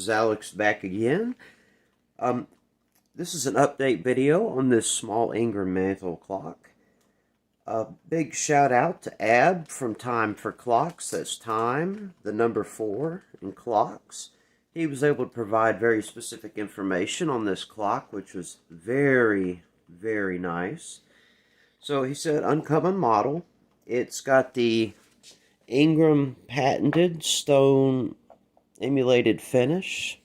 is Alex back again. This is an update video on this small Ingraham Mantle Clock. A big shout out to Ab from Time for Clocks. That's Time, the number 4, in clocks. He was able to provide very specific information on this clock, which was very, very nice. So he said, uncommon model. It's got the Ingraham patented stone emulated finish.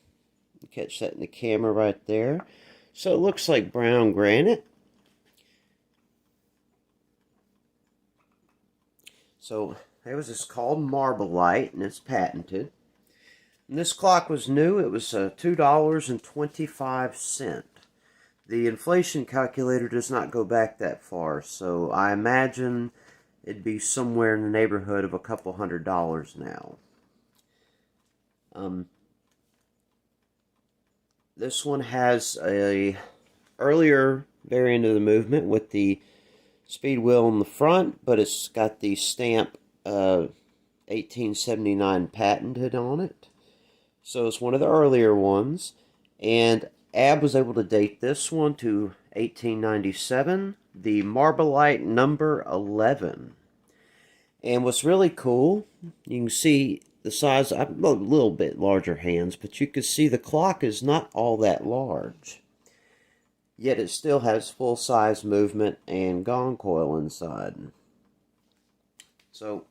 You catch that in the camera right there. So it looks like brown granite. So it was just called Marbleite, and it's patented. And this clock was new. It was $2.25. The inflation calculator does not go back that far, so I imagine it'd be somewhere in the neighborhood of a couple $100 now. This one has a earlier variant of the movement with the speed wheel on the front, but it's got the stamp 1879 patented on it. So it's one of the earlier ones, and Ab was able to date this one to 1897, the Marbleite number 11. And what's really cool, you can see the size, a little bit larger hands, but you can see the clock is not all that large. Yet it still has full-size movement and gong coil inside. So,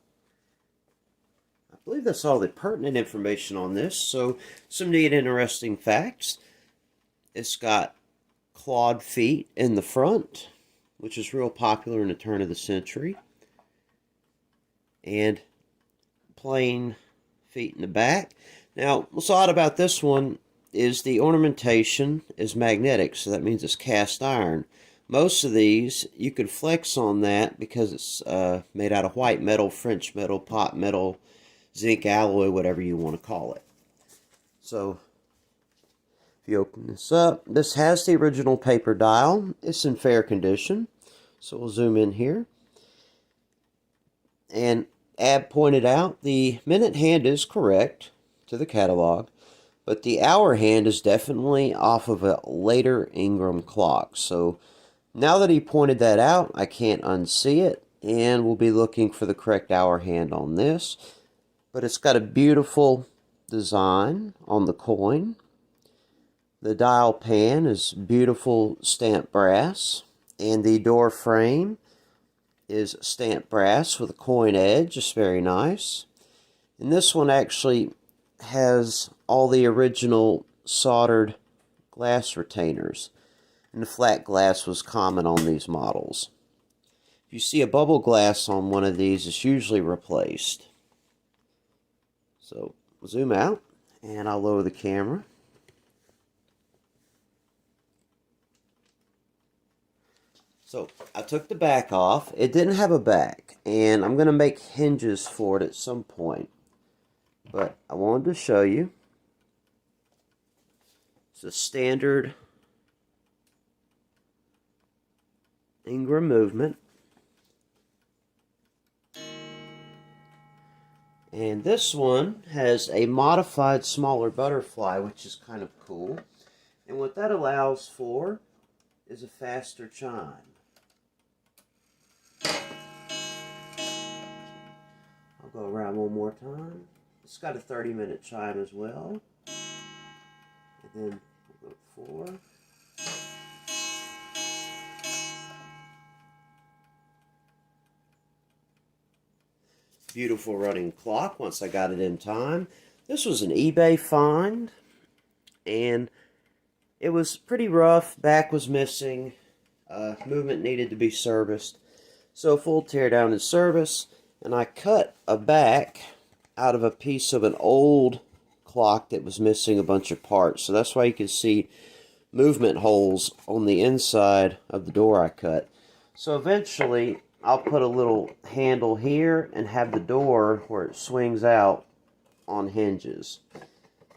I believe that's all the pertinent information on this. So, some neat interesting facts. It's got clawed feet in the front, which is real popular in the turn of the century. And plain feet in the back. Now, what's odd about this one is the ornamentation is magnetic, so that means it's cast iron. Most of these, you could flex on that because it's made out of white metal, French metal, pot metal, zinc alloy, whatever you want to call it. So, if you open this up, this has the original paper dial. It's in fair condition. So we'll zoom in here. And Ab pointed out the minute hand is correct to the catalog, but the hour hand is definitely off of a later Ingraham clock. So now that he pointed that out, I can't unsee it, and we'll be looking for the correct hour hand on this. But it's got a beautiful design on the coin. The dial pan is beautiful stamped brass, and the door frame is stamped brass with a coin edge. It's very nice. And this one actually has all the original soldered glass retainers, and the flat glass was common on these models. If you see a bubble glass on one of these, it's usually replaced. So we'll zoom out, and I'll lower the camera. So I took the back off. It didn't have a back, and I'm going to make hinges for it at some point. But I wanted to show you. It's a standard Ingraham movement. And this one has a modified smaller butterfly, which is kind of cool. And what that allows for is a faster chime. I'll go around one more time. It's got a 30-minute chime as well. And then we'll go 4. Beautiful running clock once I got it in time. This was an eBay find, and it was pretty rough. Back was missing. Movement needed to be serviced. So full teardown and service. And I cut a back out of a piece of an old clock that was missing a bunch of parts. So that's why you can see movement holes on the inside of the door I cut. So eventually I'll put a little handle here and have the door where it swings out on hinges.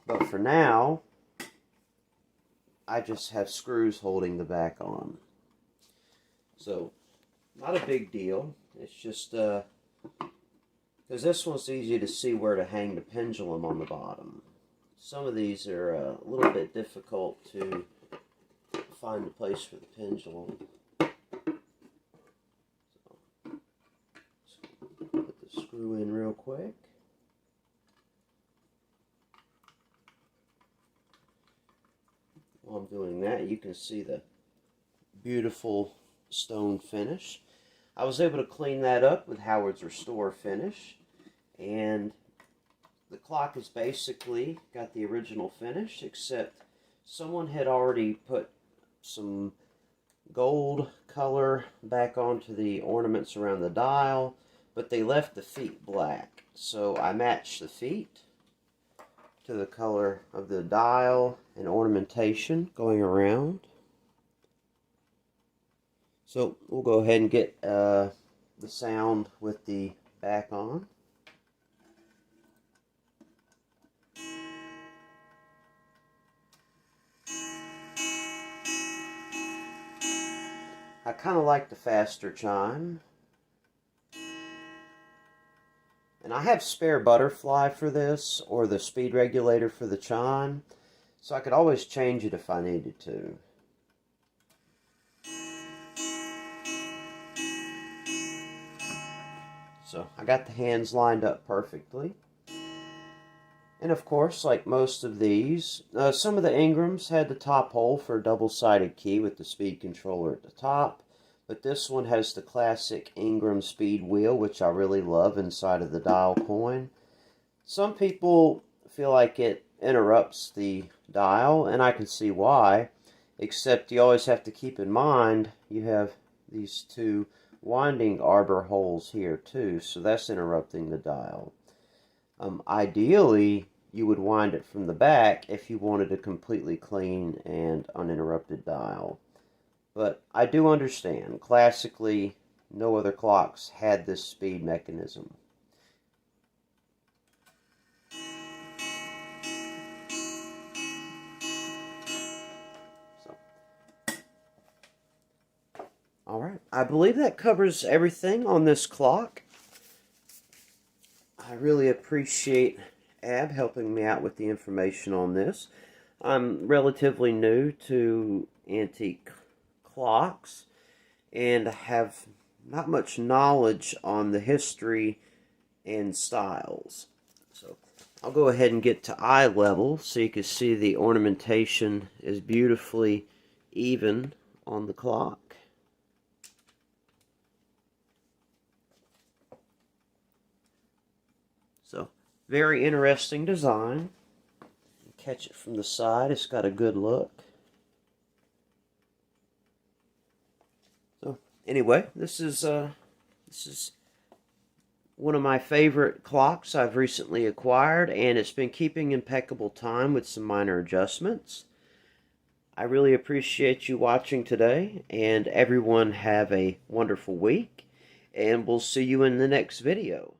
But for now, I just have screws holding the back on. So, not a big deal. It's just, because this one's easy to see where to hang the pendulum on the bottom. some of these are a little bit difficult to find a place for the pendulum. So, put the screw in real quick. While I'm doing that, you can see the beautiful stone finish. I was able to clean that up with Howard's Restore finish, and the clock has basically got the original finish, except someone had already put some gold color back onto the ornaments around the dial, but they left the feet black. So I matched the feet to the color of the dial and ornamentation going around. So we'll go ahead and get the sound with the back on. I kind of like the faster chime. And I have spare butterfly for this, or the speed regulator for the chime, so I could always change it if I needed to. So I got the hands lined up perfectly. And of course, like most of these, some of the Ingrams had the top hole for a double-sided key with the speed controller at the top. But this one has the classic Ingram speed wheel, which I really love inside of the dial coin. Some people feel like it interrupts the dial, and I can see why. Except you always have to keep in mind you have these two winding arbor holes here too, so that's interrupting the dial. Ideally, you would wind it from the back if you wanted a completely clean and uninterrupted dial. But I do understand, classically, no other clocks had this speed mechanism. Alright, I believe that covers everything on this clock. I really appreciate Ab helping me out with the information on this. I'm relatively new to antique clocks and have not much knowledge on the history and styles. So I'll go ahead and get to eye level so you can see the ornamentation is beautifully even on the clock. So very interesting design. Catch it from the side, it's got a good look. So anyway, this is one of my favorite clocks I've recently acquired, and it's been keeping impeccable time with some minor adjustments. I really appreciate you watching today, and everyone have a wonderful week, and we'll see you in the next video.